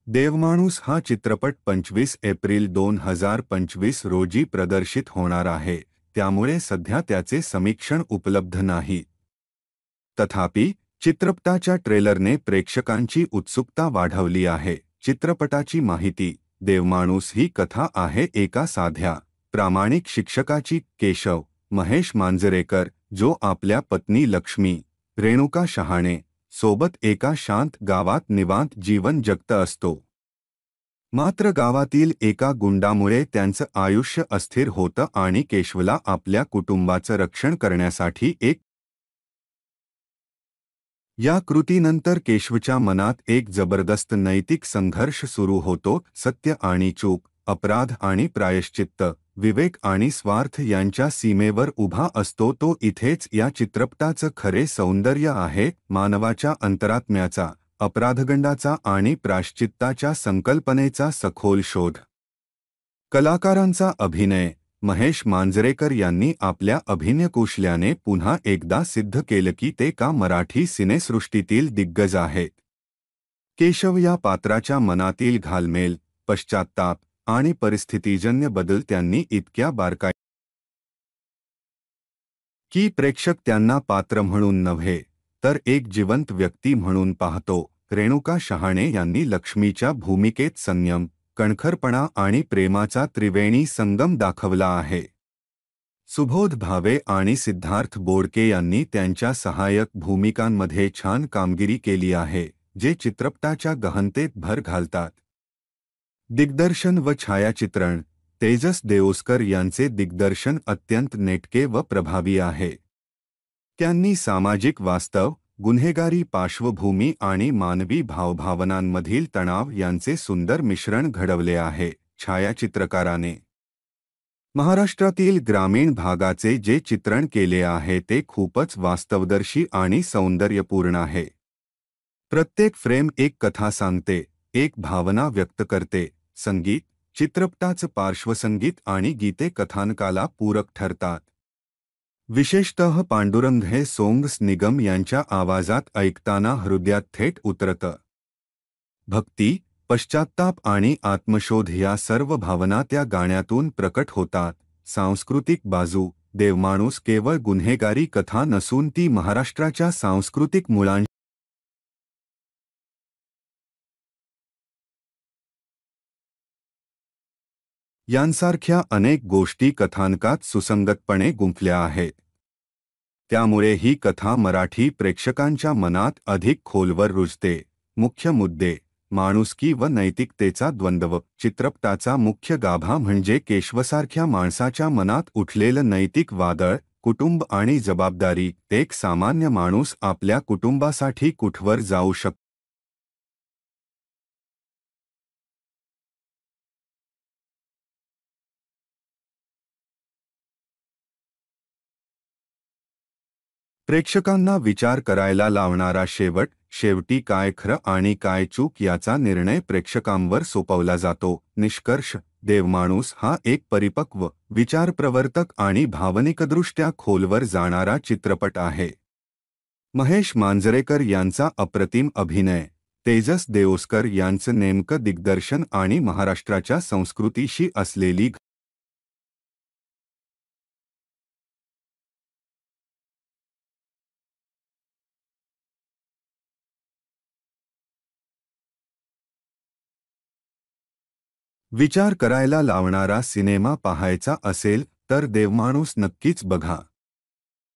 देवमाणूस हा चित्रपट 25 एप्रिल 2025 रोजी प्रदर्शित होणार आहे, त्यामुळे सध्या त्याचे समीक्षण उपलब्ध नाही। तथापि चित्रपटाच्या ट्रेलरने प्रेक्षकांची उत्सुकता वाढवली आहे। चित्रपटाची माहिती। देवमाणूस ही कथा आहे एका साध्या, प्रामाणिक शिक्षकाची। केशव महेश मांजरेकर, जो आपल्या पत्नी लक्ष्मी रेणुका शहाणे सोबत एका शांत गावात निवांत जीवन जगत असतो। मात्र गावातील एका गुंडामुळे त्यांचं आयुष्य अस्थिर होतं आणि केशवला आपल्या कुटुंबाचं रक्षण करण्यासाठी या कृतीनंतर केशवच्या मनात एक जबरदस्त नैतिक संघर्ष सुरू होतो। सत्य आणि चूक, अपराध आणि प्रायश्चित्त, विवेक आणि स्वार्थ यांच्या सीमेवर उभा असतो तो। इथेच या चित्रपटाचं खरे सौंदर्य आहे, मानवाच्या अंतरात्म्याचा, अपराधगंडाचा आणि प्रायश्चित्ताच्या संकल्पनेचा सखोल शोध। कलाकारांचा अभिनय। महेश मांजरेकर यांनी आपल्या अभिनयकौशल्याने पुन्हा एकदा सिद्ध केलं की ते का मराठी सिनेसृष्टीतील दिग्गज आहेत। केशव या पात्राच्या मनातील घालमेल, पश्चात्ताप आणि परिस्थितीजन्य बदल त्यांनी इतक्या बारकाईने की प्रेक्षक त्यांना पात्र म्हणून नव्हे तर एक जिवंत व्यक्ती म्हणून पाहतो। रेणुका शहाणे यांनी लक्ष्मीच्या भूमिकेत संयम, कणखरपणा आणि प्रेमाचा त्रिवेणी संगम दाखवला आहे। सुबोध भावे आणि सिद्धार्थ बोडके यांनी त्यांच्या सहाय्यक भूमिकांमध्ये छान कामगिरी केली आहे, जे चित्रपटाच्या गहनतेत भर घालतात। दिग्दर्शन व छायाचित्रण। तेजस देओस्कर यांचे दिग्दर्शन अत्यंत नेटके व प्रभावी आहे। त्यांनी सामाजिक वास्तव, गुन्हेगारी पार्श्वभूमी आणि मानवी भावभावनांमधील तणाव यांचे सुंदर मिश्रण घडवले आहे। छायाचित्रकाराने महाराष्ट्रातील ग्रामीण भागाचे जे चित्रण केले आहे ते खूपच वास्तवदर्शी आणि सौंदर्यपूर्ण आहे। प्रत्येक फ्रेम एक कथा सांगते, एक भावना व्यक्त करते। संगीत। चित्रपटाचं पार्श्वसंगीत आणि गीते कथानकाला पूरक ठरतात। विशेषतः पांडुरंग हे सोंग्स निगम यांच्या आवाजात ऐकताना हृदयात थेट उतरतं। भक्ती, पश्चात्ताप आणि आत्मशोध या सर्व भावना त्या गाण्यातून प्रकट होतात। सांस्कृतिक बाजू। देवमाणूस केवळ गुन्हेगारी कथा नसून ती महाराष्ट्राच्या सांस्कृतिक मुळांशी यांसारख्या अनेक गोष्टी कथानकात सुसंगतपणे गुंफल्या आहेत। त्यामुळे ही कथा मराठी प्रेक्षकांच्या मनात अधिक खोलवर रुजते। मुख्य मुद्दे। माणुसकी व नैतिकतेचा द्वंद्व। चित्रपटाचा मुख्य गाभा म्हणजे केशवसारख्या माणसाच्या मनात उठलेलं नैतिक वादळ, कुटुंब आणि जबाबदारी। एक सामान्य माणूस आपल्या कुटुंबासाठी कुठवर जाऊ शकतो प्रेक्षकांना विचार करायला लावणारा शेवट। शेवटी काय खरं आणि काय चूक याचा निर्णय प्रेक्षकांवर सोपवला जातो। निष्कर्ष। देवमाणूस हा एक परिपक्व, विचारप्रवर्तक आणि भावनिकदृष्ट्या खोलवर जाणारा चित्रपट आहे। महेश मांजरेकर यांचा अप्रतिम अभिनय, तेजस देओस्कर यांचं नेमकं दिग्दर्शन आणि महाराष्ट्राच्या संस्कृतीशी असलेली विचार करायला लावणारा सिनेमा पाहायचा असेल तर देवमाणूस नक्कीच बघा।